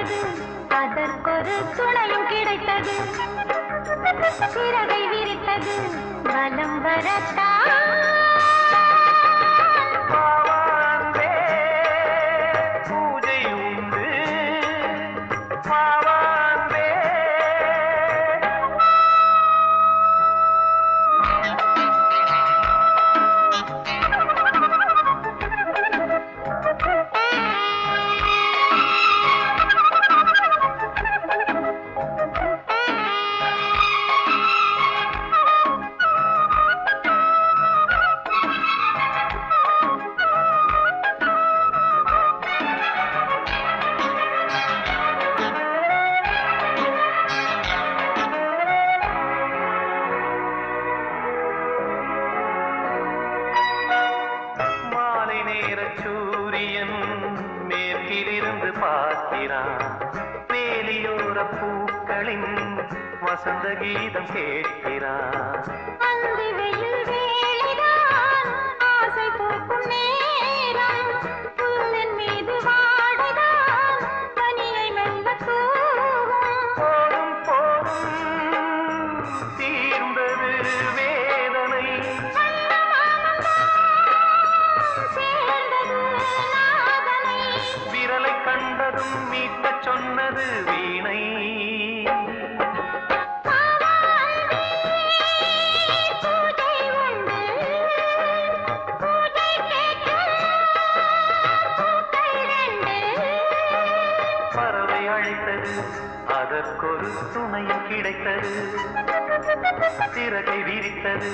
அழைத்தது அதற்கொரு துணையும் கிடைத்தது சிறகை விரித்தது வலம் வரத்தான் சூரியன் மேற்கிலிருந்து பார்க்கிறான் வேலியோர பூக்களின் வசந்த கீதம் கேட்கிறான் ஆசை பூக்கும் நேரம் புல்லின் மீது வாடிதான் பனியை மெல்ல போதும் போதும் தீர்ந்தது வேதனை விரலை கண்டதும் மீட்ட சொன்னது வீணை பறவை அழைத்தது அதற்கொரு துணையும் கிடைத்தது சிறகை விரித்தது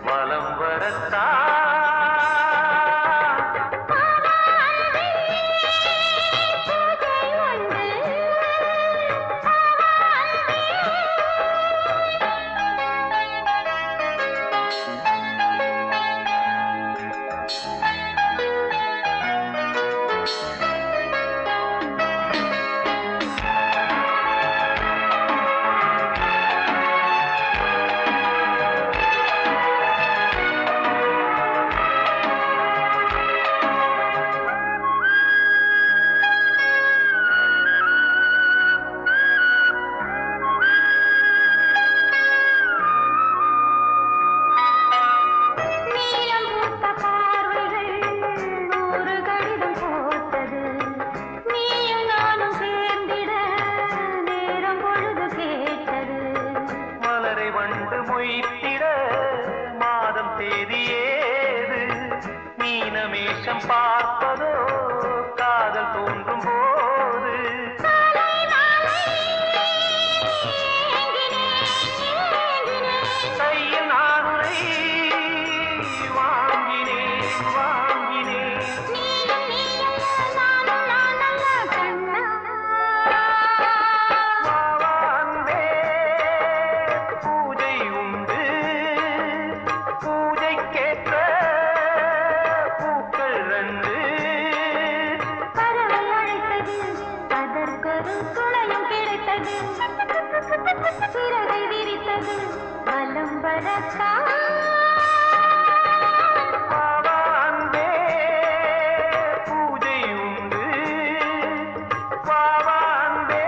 வலம் வரத்தான் மாதம் தேதியேது மீனமேஷம் பார்ப்பதோ காதல் தோன்றும் போது கையில் நானுரை வாங்கினேன் வாங்கினேன் சிறகை விரித்தது வலம் வரத்தான் பூஜை உண்டு பாவாந்தே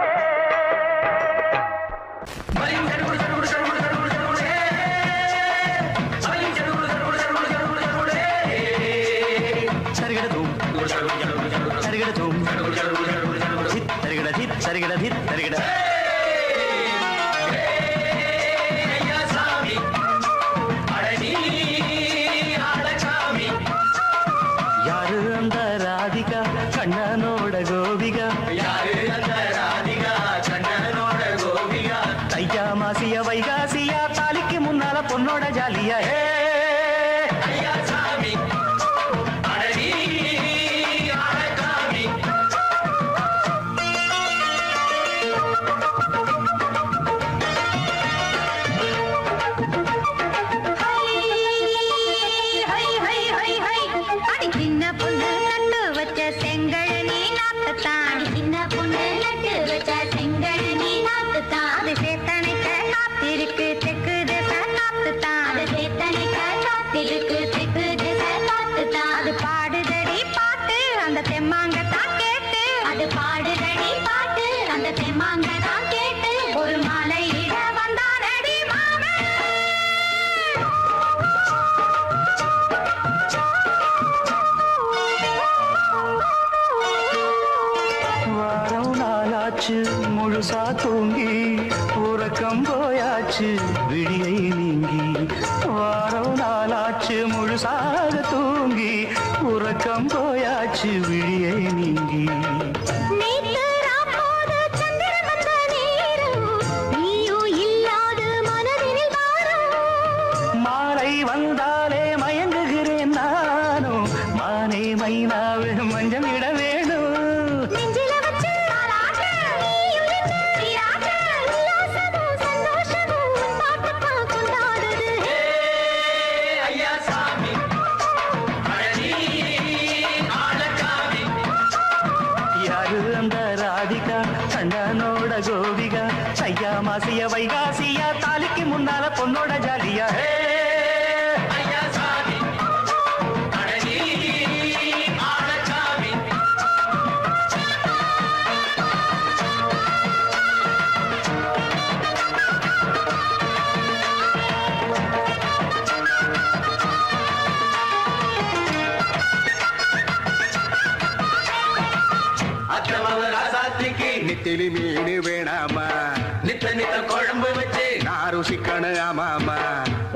சரிகடதும் சரிகடதும் சரிகட சரிகட சரிகட யாரு அந்த ராதிகா கண்ணனோட கோபிகா தையா மாசிய வைகாசியா தாலிக்கு முன்னால பொண்ணோட ஜாலியா சின்ன பொண்ணு நட்டு வச்ச செங்கழனி நாட்டத்தான் அந்த தெம்மாங்கதான் கேட்டு ஒரு மாலையிட வந்தானடி மாமன். வாரம் நாளாச்சு முழுசா தூங்கி உறக்கம் போயாச்சு விடியை நீங்கி. வாரம் நாளாச்சு முழுசாக தூங்கி உறக்கம் போயாச்சு விடியை நீங்கி. நேத்து ராப்போது சந்திரன் வந்த நேரம், நீயும் இல்லாது மனதினில் பாரம். மாலை வந்தாலே மயங்குகிறேன் நானும், மானே மைனாவே மஞ்சம் இட வேணும். நெஞ்சில வச்சு தாலாட்டு, நீயும் நின்னு நீராட்டு. உல்லாசமும் சந்தோஷமும் உன் பாட்டுத்தான் கொண்டாடுது. யாரு அந்த ராதிகா கண்டனோட கோபிகா, சையா மாசிய வைகாசியா, தாலிக்கு முன்னால பொண்ணோட ஜாலியா. நெத்திலி மீன் வேணாமா, நித்த நித்த குழம்பு வச்சு நான் ருசிக்கணும் ஆமாமா.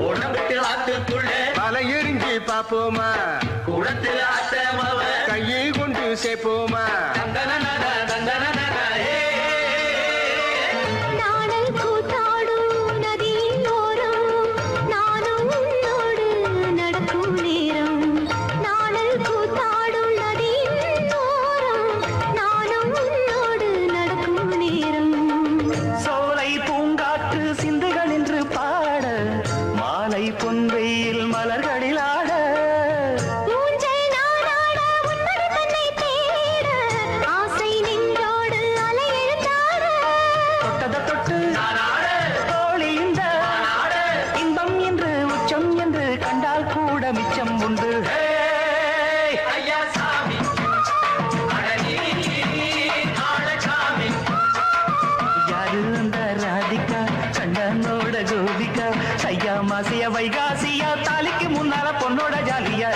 உடம்புக்கு ஆத்துக்குள்ள பல எரிஞ்சு பாப்போமா, குடத்துல ஆத்தமவ கையை கொண்டு சேர்ப்போமா. தந்தனனன தந்தனனன நாணல் கூத்தாடும் நதியின் ஓரம், நானும் உன்னோடு நடக்கும் நேரம். நாணல் கூத்தாடும் நதியின் ஓரம், நானும் உன்னோடு நடக்கும் நேரம். சோலை பூங்காற்று சிந்துகள் என்று பாட, மாலை பொன்வெயில் மலர்களில் ஆட. ஊஞ்சல் நானாட உன்மடி தன்னை தேட, ஆசை நெஞ்சோடு அலை எழுந்தாட. தொட்டத தொட்டு நானாட தோழி இந்த நானாட இன்பம் என்று உச்சம் என்று கண்டால் கூட மிச்சம் உண்டு. ஐயா சாமி அடனி ஆளசாமி யாரு அந்த ராதிகா கண்டனோட கோபிகா, சையா மாசிய வைகாசியா, தாலிக்கு முன்னால பொண்ணோட ஜாலியா.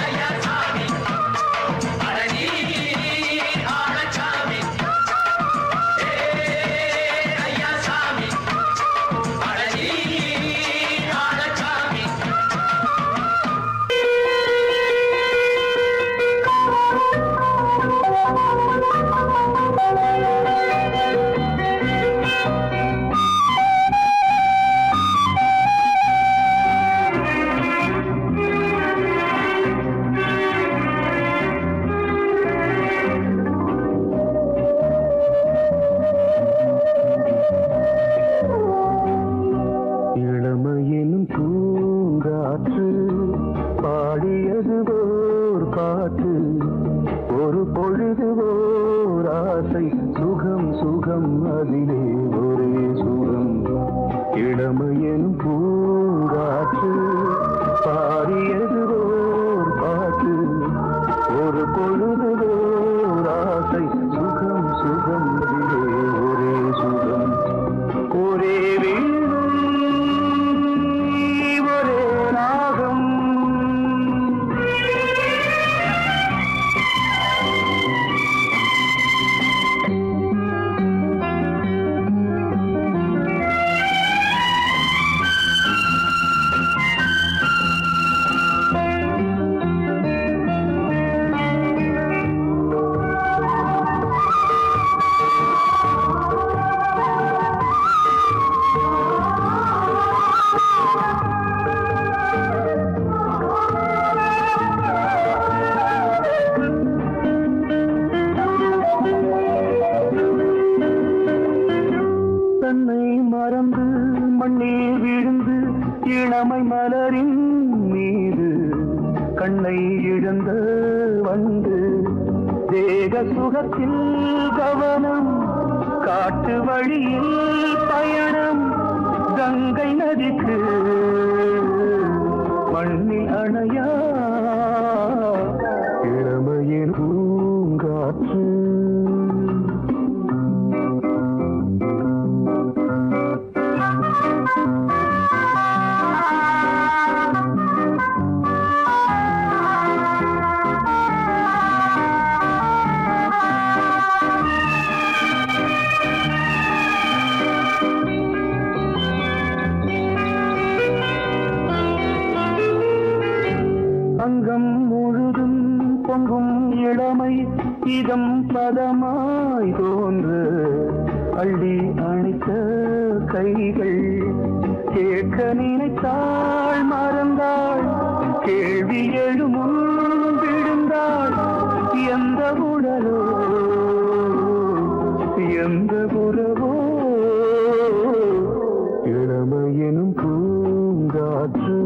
ஐயா சாமி அடனி ஆளசாமி ஐயா சாமி அடனி ஆளசாமி இளமையினும் பூங்காற்று பாடியது ஓர் பாட்டு, ஒரு பொழுது ஓர் ஆசை, சுகம் சுகம் அதிலே ஒரே சுகம். இளமையினும் பூங்காற்று பாடியது ஓர் பாட்டு, ஒரு பொழுது ஓர் ஆசை, சுகம் சுகம் அதிலே ஒரே சுகம். ஒரே வீடும் ஒரே ராகம், தன்னை மறந்து மண்ணில் விழுந்து இளமை மலரின் மீது கண்ணை இழந்த வந்து, தேக சுகத்தில் கவனம், காட்டு வழியில் பயணம், கங்கை நதிக்கு மண்ணில் அணையா இளமையின் பூங்காற்று. கீதம் பதமாய் தோன்று அள்ளி அணைத்த கைகள் கேட்க நினைத்தாள் மறந்தாள் கேள்வி எழுமுன் விழுந்தாள் எந்த உடலோ எந்த உறவோ இளமையெனும் பூங்காற்று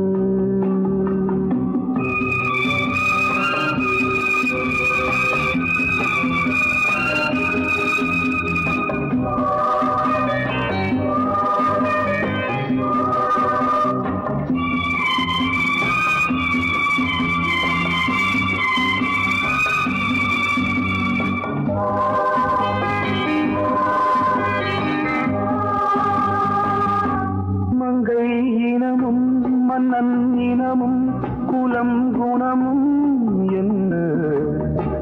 மன்னன் இனமும் குலம் குணமும் என்ன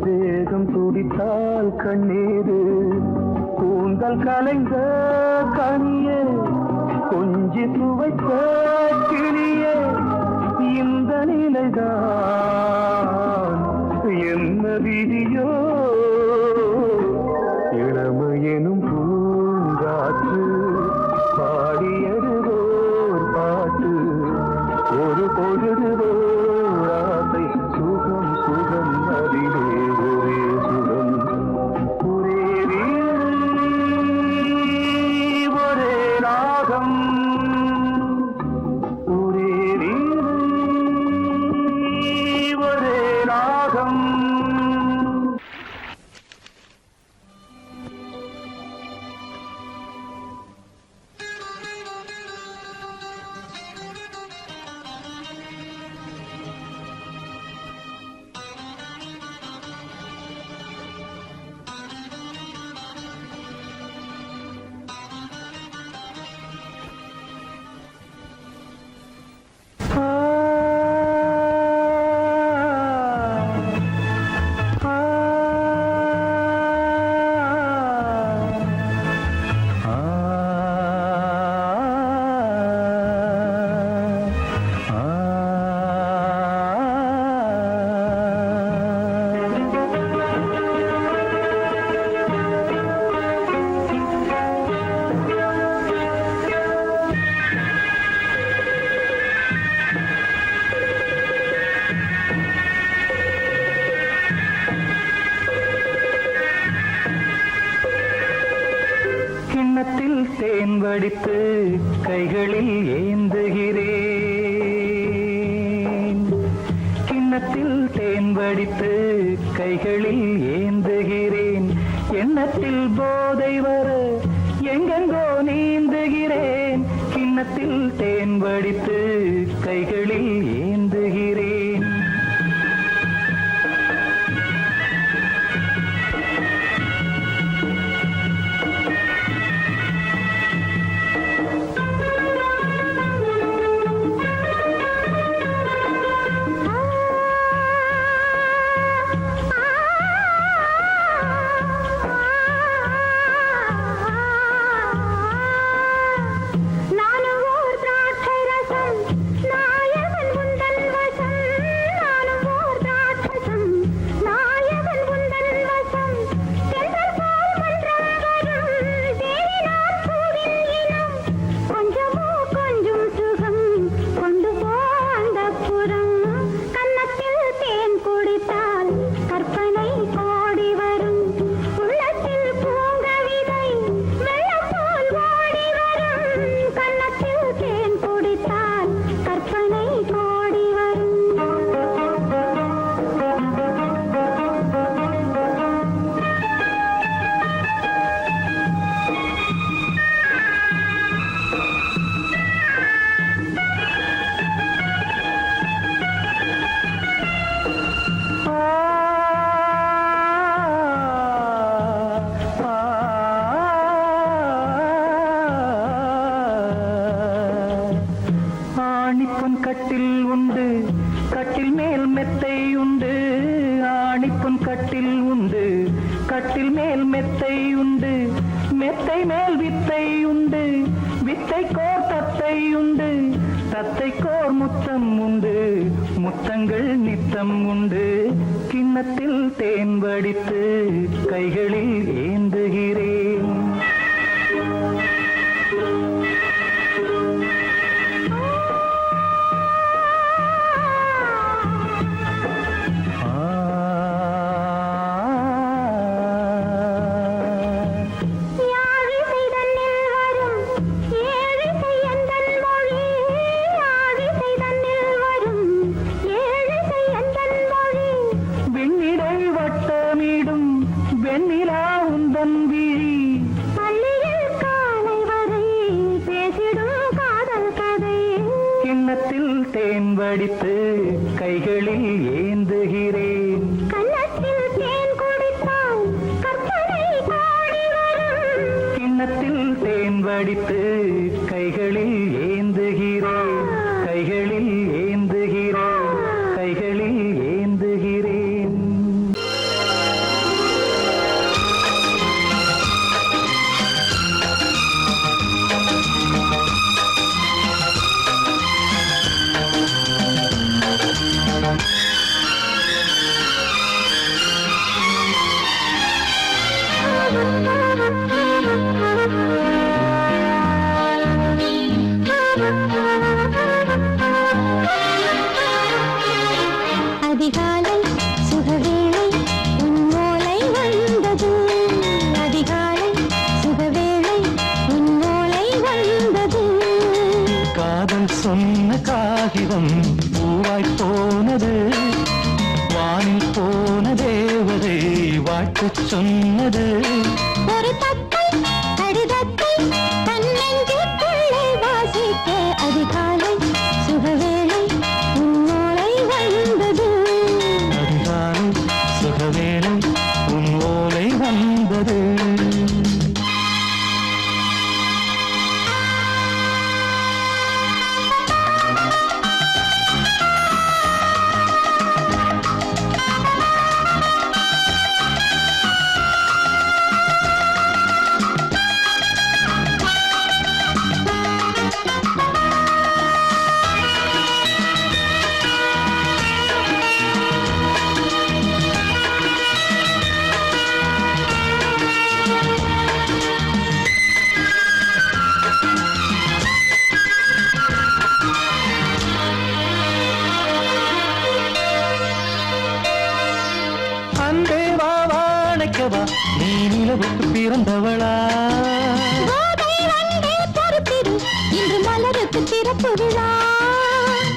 வேகம் துடித்தால் கண்ணீரு கூந்தல் கலைந்த கனியே கொஞ்சி துவைத்த கிளியே இந்த நிலைதான் என்ன விதியோ இளமையெனும் பூங்காற்று பாடியதுவோர் பாட்டு ஒரு பொழுதுவோ ஆசை சுகம் சுகம் அதிலே ஒரே சுகம் ஒரே வீடு ஒரே ராகம் ஒரே வீடு ஒரே ராகம் கிண்ணத்தில் தேன் வடித்து கைகளில் ஏந்துகிறேன் கிண்ணத்தில் தேன் வடித்து கைகளில் ஏந்துகிறேன் எண்ணத்தில் போதை வர எங்கெங்கோ நீந்துகிறேன் கிண்ணத்தில் தேன் வடித்து கைகளில் ஏந்துகிறேன் ஆணிப்பொன் கட்டில் உண்டு கட்டில் மேல் மெத்தை உண்டு ஆணிப்பொன் கட்டில் உண்டு கட்டில் மேல் மெத்தை உண்டு மெத்தை மேல் வித்தை உண்டு வித்தை கோர் தத்தை உண்டு தத்தைக்கோர் முத்தம் உண்டு, முத்தங்கள் நித்தம் உண்டு. கிண்ணத்தில் தேன் வடித்து கைகளில் ஏந்துகிறேன். வெண்ணிலா உந்தன் விழி பள்ளியில் காலை வரை பேசிடும் காதல் கதை. கிண்ணத்தில் தேன் வடித்து கைகளில் ஏந்துகிறேன். கண்ணத்தில் தேன் குடித்தால் கற்பனை பாடி வரும். கிண்ணத்தில் தேன் வடித்து கைகளில் ஏந்துகிறேன். கைகளில் ஏந்துகிறேன். கைகளில் ஏந்துகிறேன். அதிகாலை சுகவேளை உன்னோலை வந்தது. அதிகாலை சுகவேளை உன்னோலை வந்தது. காதல் சொன்ன காகிதம் பூவாய் போனது. வானில் போன தேவதை வாழ்த்து சொன்னது. ஒரு தத்தை கடிதத்தை தன்னெஞ்சுக்குள்ளே வாசிக்க அதிகாலை சுகவேளை உன்னோலை வந்தது. அதிகாலை சுகவேளை உன்னோலை வந்தது. நீ நிலவுக்கு பிறந்தவளா? இன்று மலருக்கு திறப்பு விழா.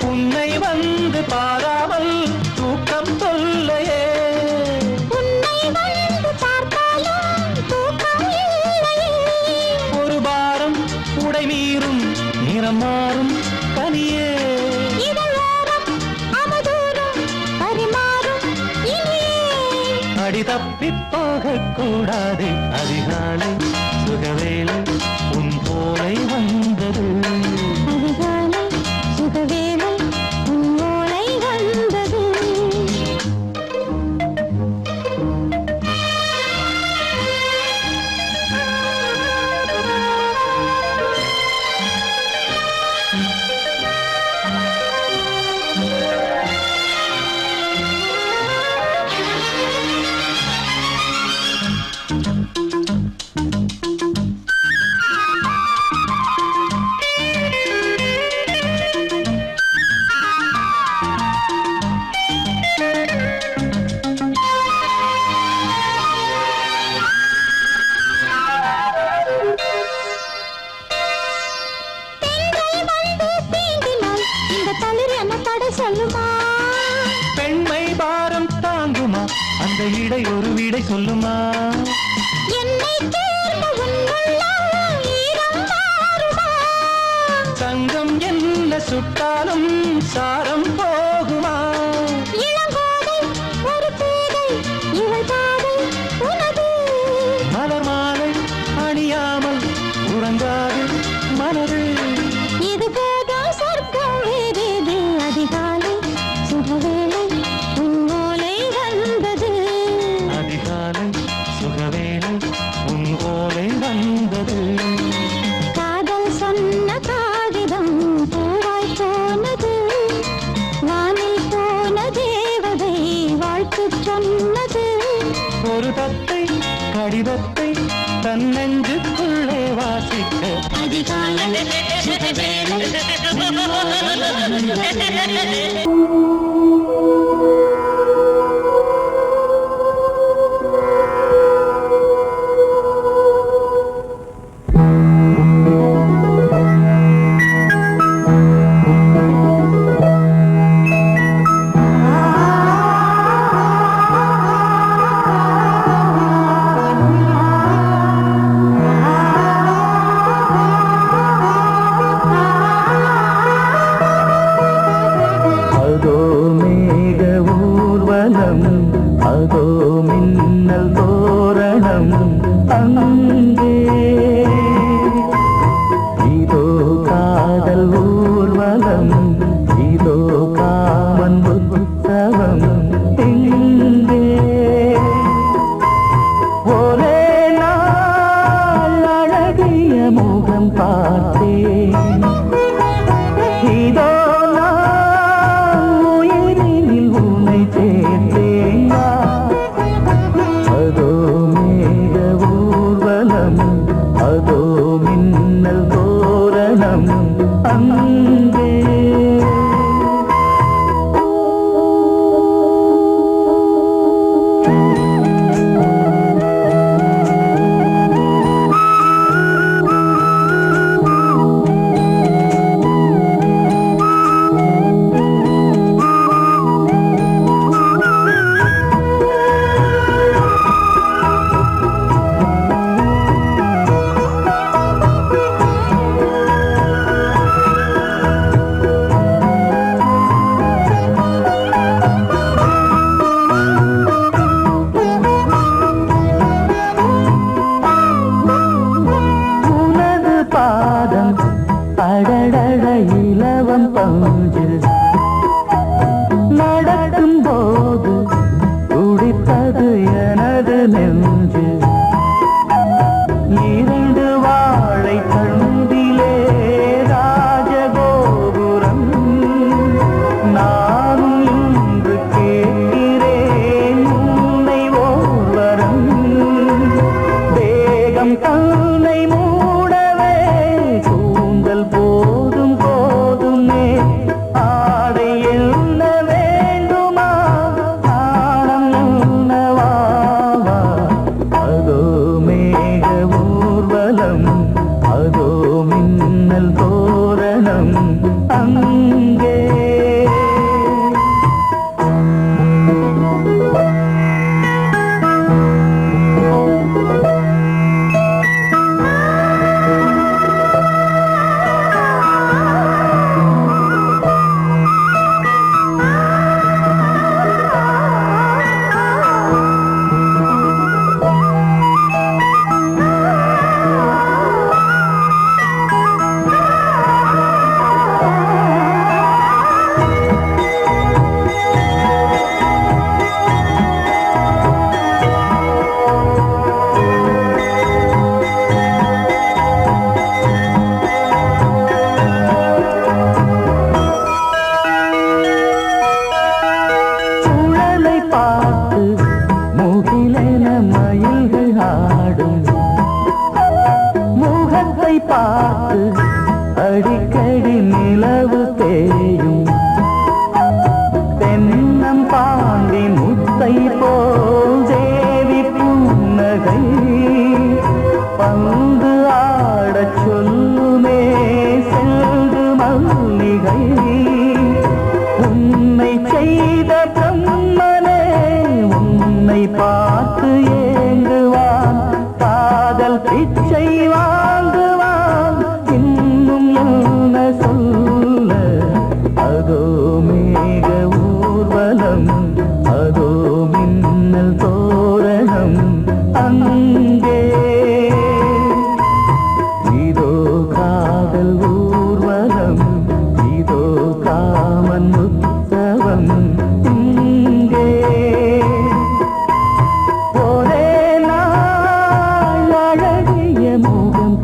உன்னை வந்து பாராமல் தூக்கம் சொல்லையே. உன்னை வந்து பார்த்தாலும் தூக்கம் இல்லையே. ஒரு பாரம் உடை மீறும் நிறம் மாறும் கனியே. அடி தப்பி போகக் கூடாது. அதிகாலை சுகவேளை உன் போலை வந்தது. அதிகாலை சுகவேளை உன் போலை வந்தது. பெண்மை பாரம் தாங்குமா? அந்த இடை ஒரு விடை சொல்லுமா? சங்கம் என்ன சுட்டாலும் சாரம் போகுமா? மலர் மாலை அணியாமல் உறங்காது மனது. இது போதும் சொர்க்கம் வேறேது. அதிகாலை சுகவேளை உன்னோலை வந்தது. அதிகாலை சுகவேளை உன்னோலை வந்தது. காதல் சொன்ன காகிதம் பூவாய் கடிதத்தை தன் நெஞ்சுக்குள்ளே வாசிக்க அதிகாலை சுகவேளை அதோ மேக ஊர்வலம் அதோ மின்னல் தோரணம் அங்கே இதோ காதல் ஊர்வலம் இதோ காமன் உற்சவம் இங்கே ஒரே நாள் அழகிய முகம் பார்த்தேன் இதோ அதோ மேக ஊர்வலம் அதோ மின்னல் தோரணம் அங்கே அடடட இலவம் பஞ்சு நடக்கும் போது துடிப்பது எனது நெஞ்சு இரண்டு வாழை தண்டிலே ராஜகோபுரம் நானும் இன்று கேட்கிறேன் உன்னை ஓர்வரம் தேகம் தன்னை மூடவே கூந்தல் போதும் போதுமே ஆடை என்ன வேண்டுமா ஆடம் என்னவாவா அதோ மேக ஊர்வலம் அதோ மின்னல் தோரணம் அங்கே பார்த்து அடிக்கடி நிலவு தேயும் தென்னம் பாண்டி முத்தை போல் தேவி புன்னகை பந்து ஆடச் சொல்லுமே செல்து மல்லிகை உன்னை செய்த பிரம்மனே உன்னை பார்த்து ஏங்குவான் காதல் பிச்சை வாங்குவான் இன்னும் என்ன சொல்ல அதோ மேக ஊர்வலம் அதோ மின்னல் தோரணம் அங்கே இதோ காதல் ஊர்வலம் இதோ காமன் உற்சவம் இங்கே ஒரே நாள் அழகிய முகம்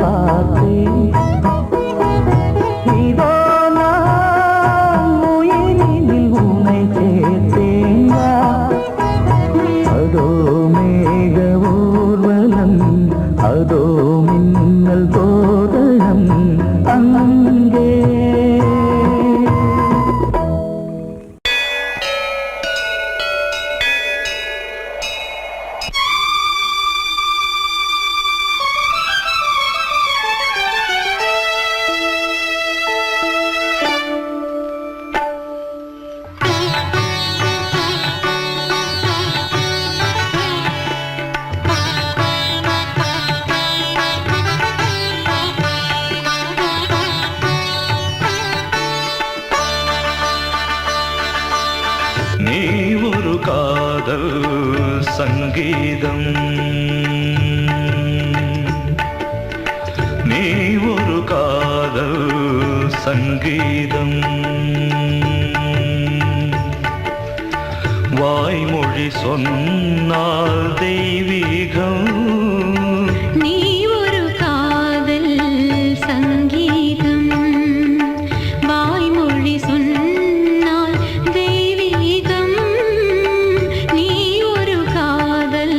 சங்கீதம் வாய்மொழி சொன்னால் தெய்வீகம் நீ ஒரு காதல் சங்கீதம் வாய்மொழி சொன்னால் தெய்வீகம் நீ ஒரு காதல்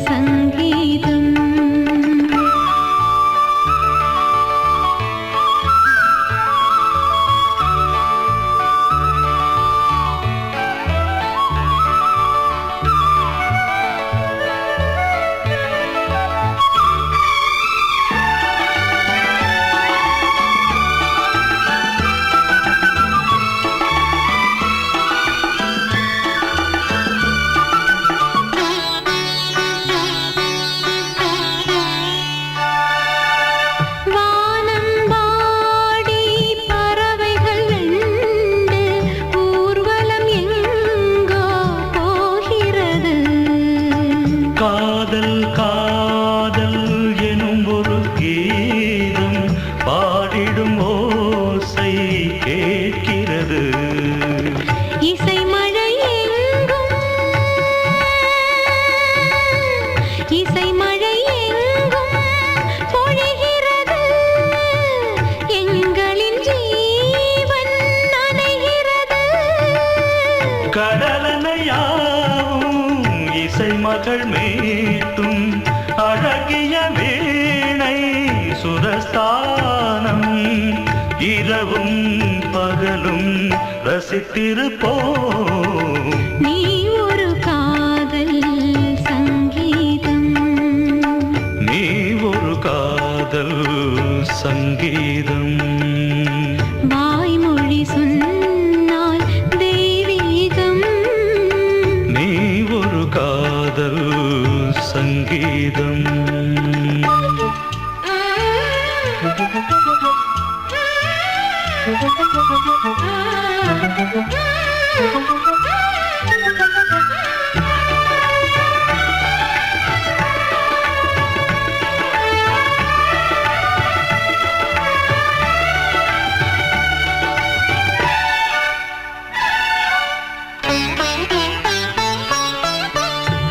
சங்கீதம் காதல் காதல் எனும் ஒரு கீதம் பாடிடும் ஓசை கேட்கிறது இசை மழை எங்கும் பொழிகிறது எங்களின் ஜீவன் நனைகிறது கடலனையாவும் இசை மகள் மீட்டும் அழகிய வீணை சுரஸ்தானம் இரவும் பகலும் ரசித்திருப்போம் நீ ஒரு காதல் சங்கீதம் நீ ஒரு காதல் சங்கீதம் வாய்மொழி சொன்னால் தெய்வீகம் நீ ஒரு காதல் சங்கீதம்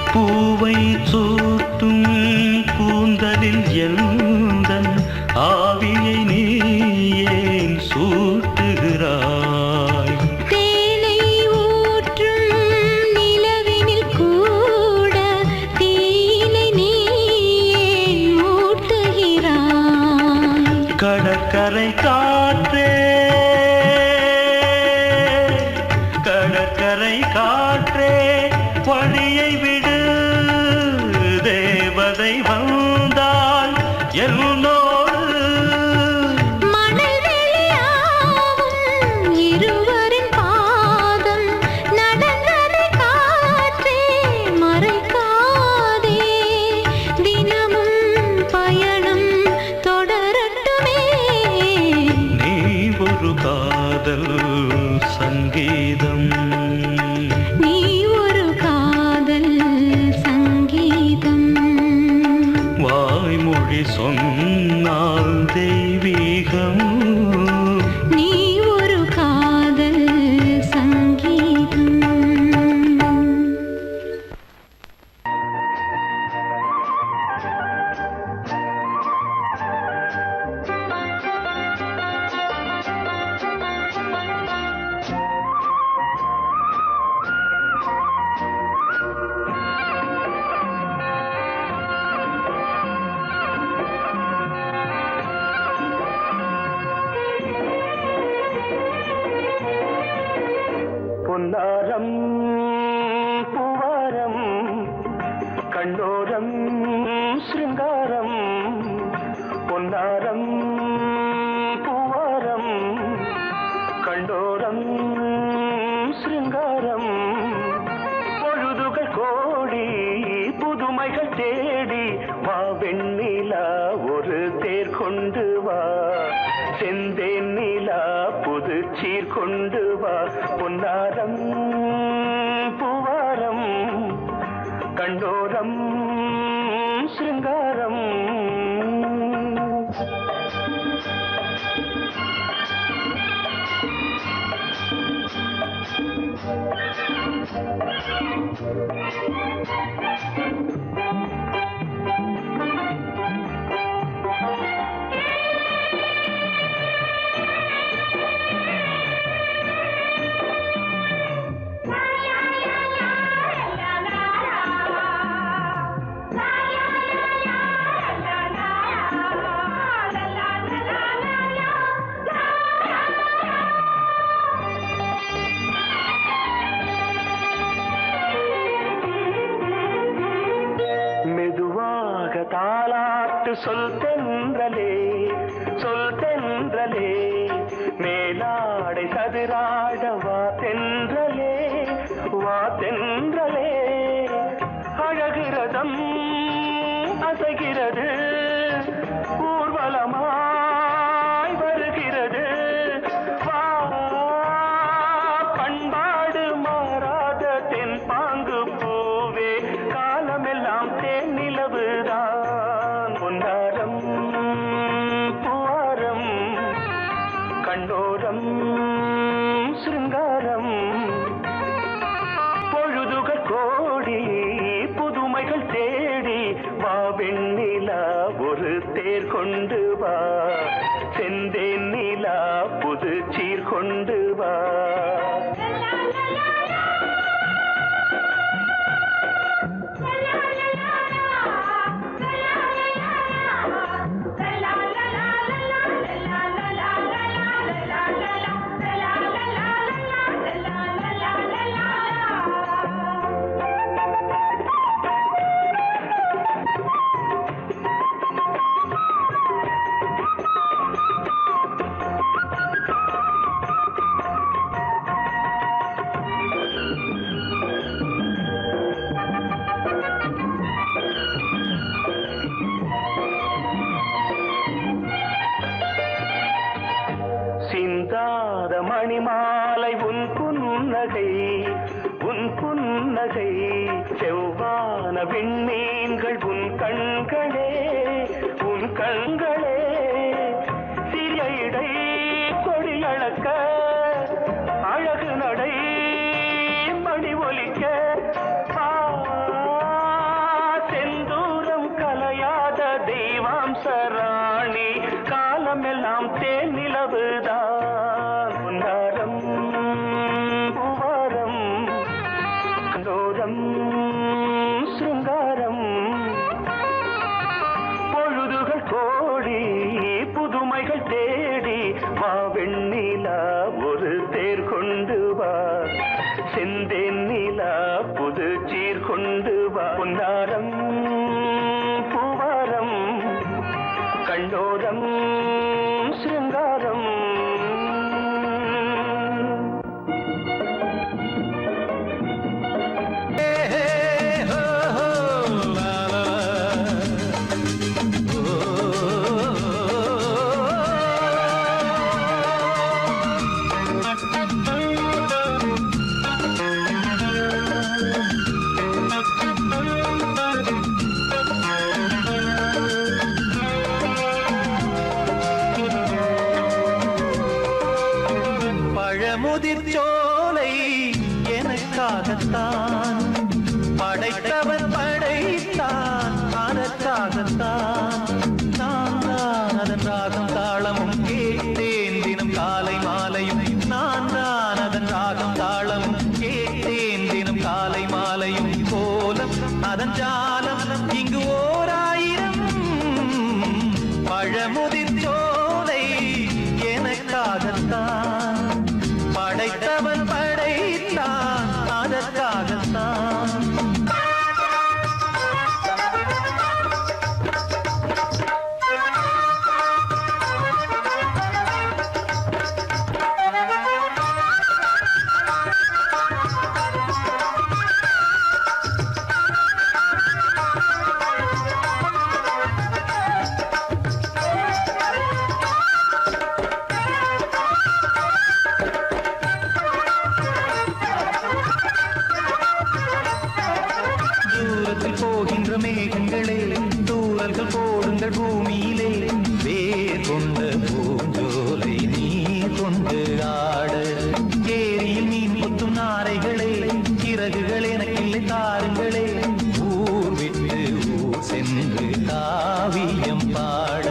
பூவை சூட்டும் கூந்தலில் எந்தன் ஆவியை நீ ஏன் சூட்டுகிறாய் தேனை ஊற்றும் நிலவினில் கூட தீனை நீ ஏன் மூட்டுகிறாய் கடற்கரை காற்றே கடற்கரை காற்றே பணியை விடு தேவதை வந்தால் என்னோடு மணல் வெளியாகும் இருவரின் பாதம் நடந்ததை காற்றே மறைக்காதே தினமும் பயணம் தொடரட்டுமே நீ ஒரு காதல் சங்கீதம் நீ ஒரு காதல் சங்கீதம் வாய்மொழி சொன்னால் தெய்வீகம் நீ ஒரு காதல் சங்கீதம் பொன்னாரம் பூவாரம் கண்ணோரம் சிருங்காரம் பொன்னாரம் பூவாரம் கண்டோரம் சிருங்காரம் பொழுதுகள் கோடி புதுமைகள் தேடி வா வெண்ணிலா ஒரு தேர் கொண்டு வா செந்தேன் நிலா புது சீர் கொண்டு வா பொன்னாரம் பூவாரம் கண்டோரம் சிருங்காரம் தாலாட்டு சொல் தென்றலே சொல் தென்றலே மேலாடை சதுராட வா தென்றலே வா தென்றலே அழகிறதம் அசைகிறது ஊர்வலமாய் வருகிறது வா பண்பாடு மாறாத தென் பாங்கு பூவே காலமெல்லாம் தேன் நிலவுதான் பொன்னாரம் பூவாரம் கண்டோரம் சிருங்காரம் பொழுதுகள் கோடி புதுமைகள் தேடி வா வெண்ணிலா ஒரு தேர் கொண்டு வா செந்தேன் நிலா புது சீர் கொண்டு வா சிந்தாத மணிமாலை உன் புன்னகை செவ்வான விண்மீன்கள் உன் கண்களே சிறிய இடை கொடியளக்க அழகு நடை மணி ஒலிக்க செந்தூரம் கலையாத தெய்வாம்சராணி காலமெல்லாம் தேன் நிலவுதான் பொன்னாரம் பூவாரம் கண்டோரம் சிருங்காரம் பொழுதுகள் கோடி புதுமைகள் தேடி வா வெண்ணிலா ஒரு தேர் கொண்டு வா செந்தேன் நிலா புது சீர் கொண்டு வா பொன்னாரம் பூவாரம் கண்டோரம் சிருங்காரம் முதிர்ச்சோலை எனக்காகத்தான் படைத்தவன் படைத்தான் அதற்காகத்தான் நான் தான் அதன் ராகம் தாளமும் கேட்டேன் தினம் காலை மாலையும் நான் தான் அதன் ராகம் தாளமும் கேட்டேன் தினம் காலை மாலையும் கோலம் அதன் ஜாலம் இங்கு ஓர் ஆயிரம் பழமுதிர்ச்சோலை எனக்காகத்தான் படைத்தவன் படைத்தான் அதற்காகத்தான் போகின்ற மேகங்களே தூரல்கள் போடுங்கள் பூமியிலே வேர் கொண்ட பூஞ்சோலை நீ கொண்டு ஆட ஏரியில் மீன் கொத்தும் நாரைகளே இறகுகள் எனக்கில்லை தாருங்களே ஊர் விட்டு ஊர் சென்று காவியம் பாட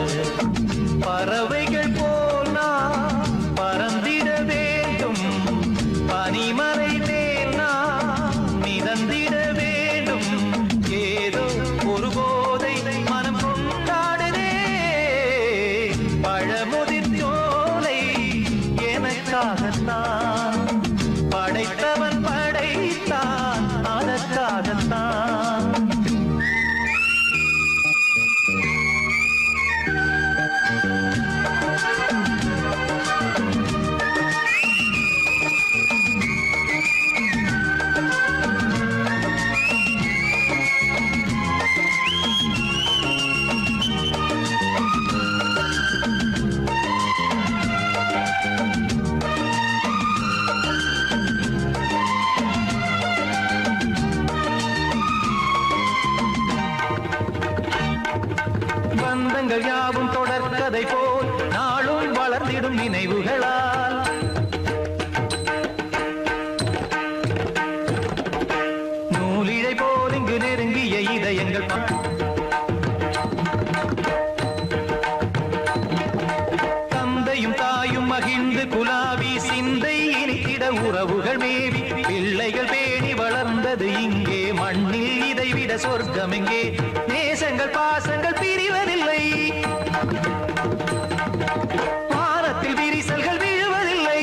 பறவைகள் போல் நான் பறந்திட வேண்டும் பனிமலை மேல் நான் மிதந்திட வேண்டும் ஏதோ ஒரு போதை மனம் கொண்டாடுதே பந்தங்கள் யாவும் தொடர்கதை போல் நாளும் வளர்ந்திடும் நினைவுகளால் நூலிழை போல் இங்கு நெருங்கிய இதயங்கள் தந்தையும் தாயும் மகிழ்ந்து குலாவி சிந்தை இனித்திட உறவுகள் மேவி பிள்ளைகள் பேணி வளர்ந்தது இங்கே மண்ணில் இதைவிட சொர்க்கம் எங்கே நேசங்கள் பாசங்கள் பிரிவதில்லை வானத்தில் விரிசல்கள் விழுவதில்லை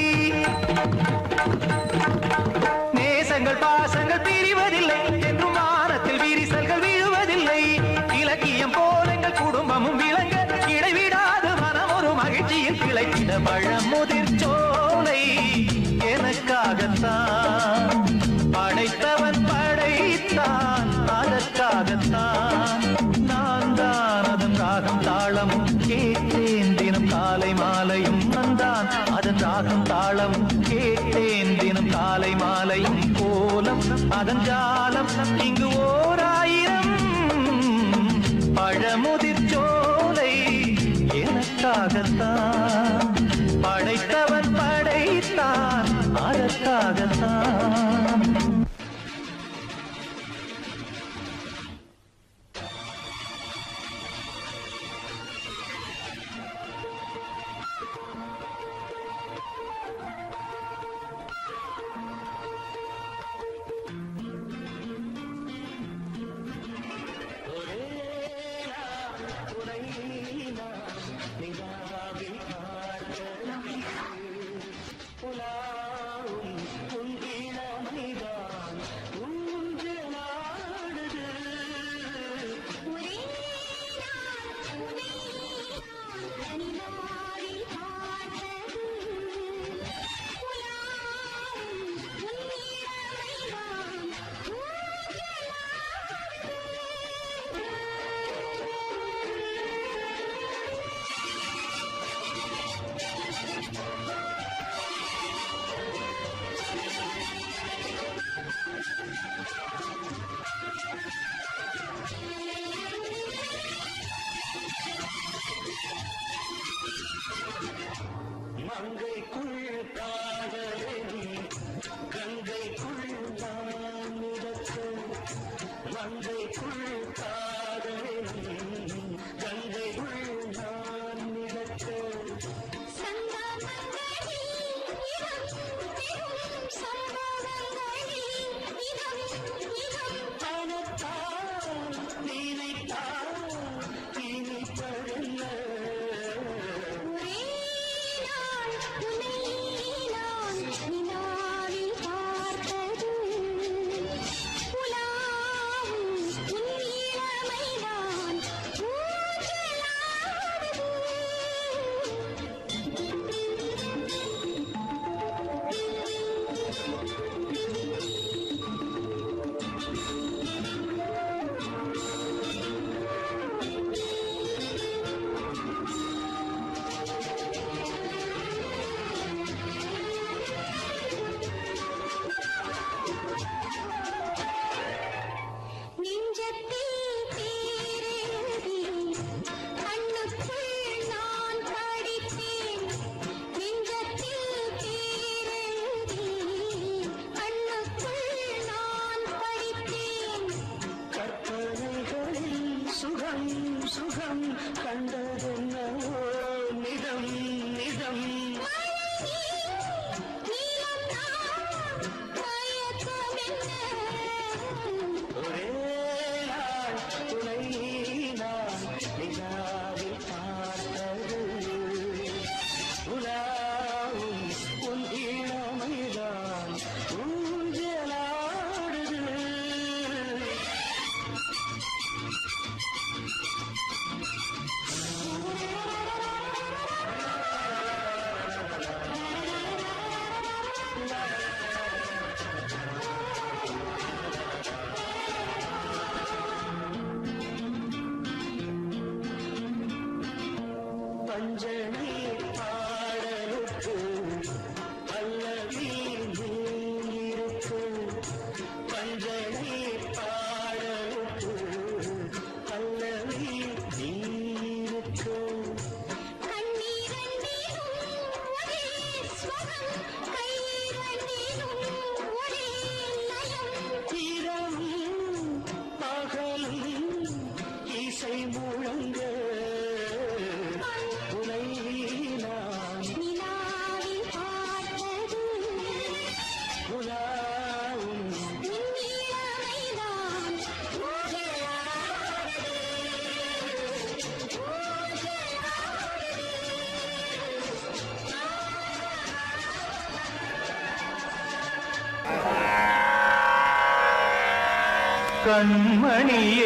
நேசங்கள் பாசங்கள் பிரிவதில்லை என்றும் வானத்தில் விரிசல்கள் விழுவதில்லை இலக்கியம் போல எங்கள் குடும்பமும் விளங்க இடைவிடாது மனம் ஒரு மகிழ்ச்சியில் கிளைத்திட பழமுதிர் சோலை எனக்காகத்தான் படைத்தவன் படைத்தான் அதற்காகத்தான் நான் தான் அதன் ராகம் தாளமும் கேட்டேன் தினம் காலை மாலையும் வந்தான் அதன் ராகம் தாளமும் கேட்டேன் தினம் காலை மாலையும் கோலம் அதன் ஜாலம் இங்கு ஓர் ஆயிரம் பழமுதிர் சோலை எனக்காகத்தான் படைத்தவன் படைத்தான் அதற்காகத்தான் பஞ்சனை பாடலுக்கு அல்லவி நீ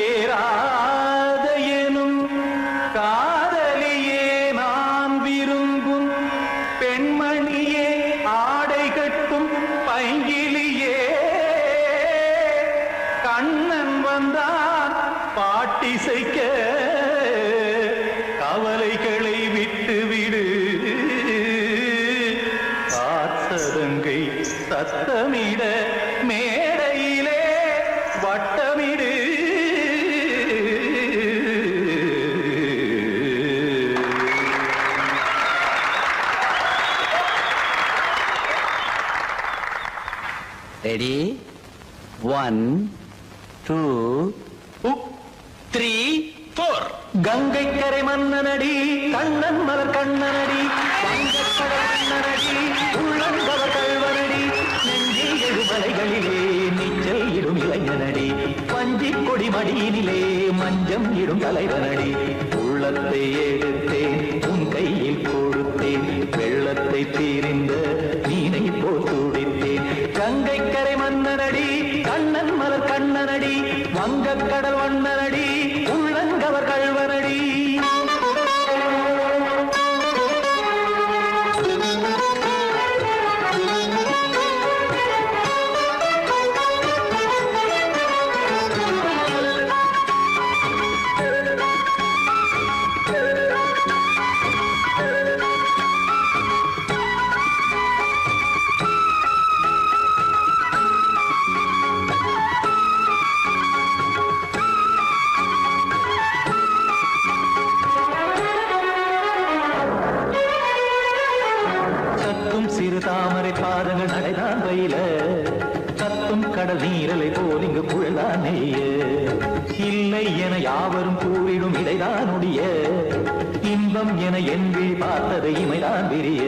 கண்மணியேராத எனும் காதலியே நான் விரும்பும் பெண்மணியே ஆடை கட்டும் பைங்கிலியே கண்ணன் வந்தான் பாட்டிசைக்க கவலைகளை விட்டுவிடு காத்ததங்கை சத்தமிட மேடையிலே வட்டமிடு ரெடி 1 2 3 4 கங்கை கரை மன்னனடி கண்ணன் மலர் கண்ணனடி வங்கக்கடல் மன்னனடி உள்ளங்கவ கல்வனடி நெஞ்சில் எழுமலைகளிலே நீச்சல் இடும் இளைஞனடி வஞ்சிக் கொடி மடியினிலே மஞ்சம் இடும் தலைவனடி உள்ளத்தை எடுத்தேன் உன் கையில் கொடுத்தேன் வெள்ளத்தை தீரிந்த மீனை போல் துடித்தேன் கங்கை கரை மன்னனடி கண்ணன் மலர் கண்ணனடி வங்கக்கடல் வண்ணனடி உள்ளங்கவர் கல்வனடி சிறு தாமரை பாதங்கள் நடைதான் வயில கத்தும் கடல் நீரலை போல் இங்கு குழல்தான் நெய்ய இல்லை என யாவரும் கூறிடும் இடைதான் உடைய இன்பம் என என்பி பார்த்ததை இமைதான் விரிய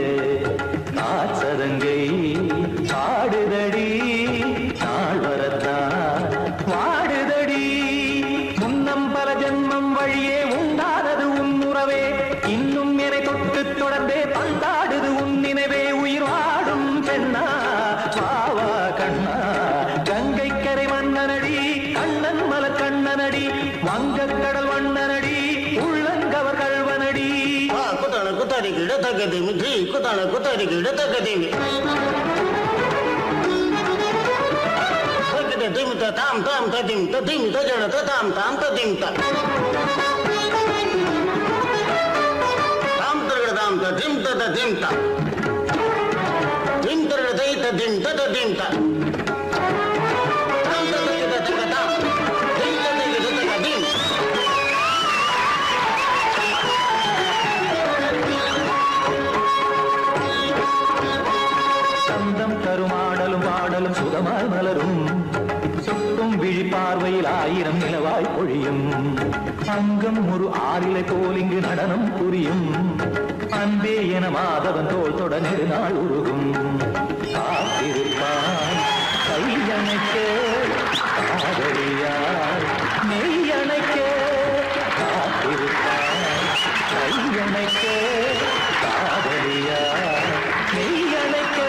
காசதங்கை பாடுதடி நாள் வரத்தான் வாடுதடி முன்னம் பல ஜென்மம் வழியே உண்டானது உன் உறவே இன்னும் என்னை தொட்டு தொடர்ந்தே பந்தாடுது உன் நினைவே உயிர் வாடும் பெண்ணா பாவா கண்ணா கங்கை கரை மன்னனடி கண்ணன் மலர் கண்ணனடி வங்கக்கடல் வண்ணனடி உள்ளங்கவர் கல்வனடி குத்தான குத்தாரிக்கு இடத்தக்கதேமி ஜி குத்தான குத்தாரிக்கு இடத்தக்கதேமி திமித்த தாம் தாம் ததிமித்த திமித்த ஜனத தாம் தாம் ததிமித்த தாம் தரகட தாம் ததிமித்த ததிமித்த திம் தரகட தைத்த திமித்த ததிமித்த தாம் தரகட தக தாம் திமித்த தக தக திம் சந்தம் கருமாடலும் பாடலும் சுகமாய் மலரும் சுட்டும் விழி பார்வையில் ஆயிரம் நிலவாய் பொழியும் அங்கம் ஒரு ஆறிலை போல் இங்கு நடனம் புரியும் அன்பே என மாதவன் தோல் தொட நெடுநாள் உருகும் காத்திருப்பான் கையணைக்க காதலியார் மெய்யணைக்க காத்திருப்பான் கையணைக்க காதலியார் மெய்யணைக்க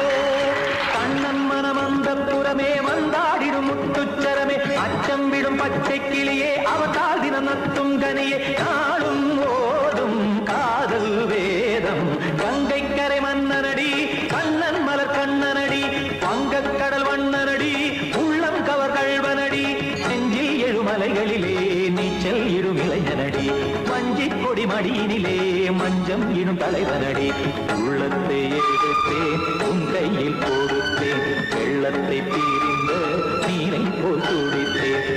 கண்ணன் மனம் அந்த புறமே வந்தாடிடும் முத்துச்சரமே அச்சம் விடும் பச்சை கிளியே அவதால் தினம் நத்தும் கனியே நாளும் ஓதும் காதல் வேதம் கங்கை கரை மன்னனடி கண்ணன் மலர் கண்ணனடி வங்கக்கடல் வண்ணனடி உள்ளம் கவர் கல்வனடி நெஞ்சில் எழுமலைகளிலே நீச்சல் இடும் இளைஞனடி வஞ்சிக் கொடி மடியினிலே மஞ்சம் இடும் தலைவனடி உள்ளத்தை எடுத்தேன் உன் கையில் கொடுத்தேன் வெள்ளத்தை தீரிந்த நீரை போல் துடித்தேன்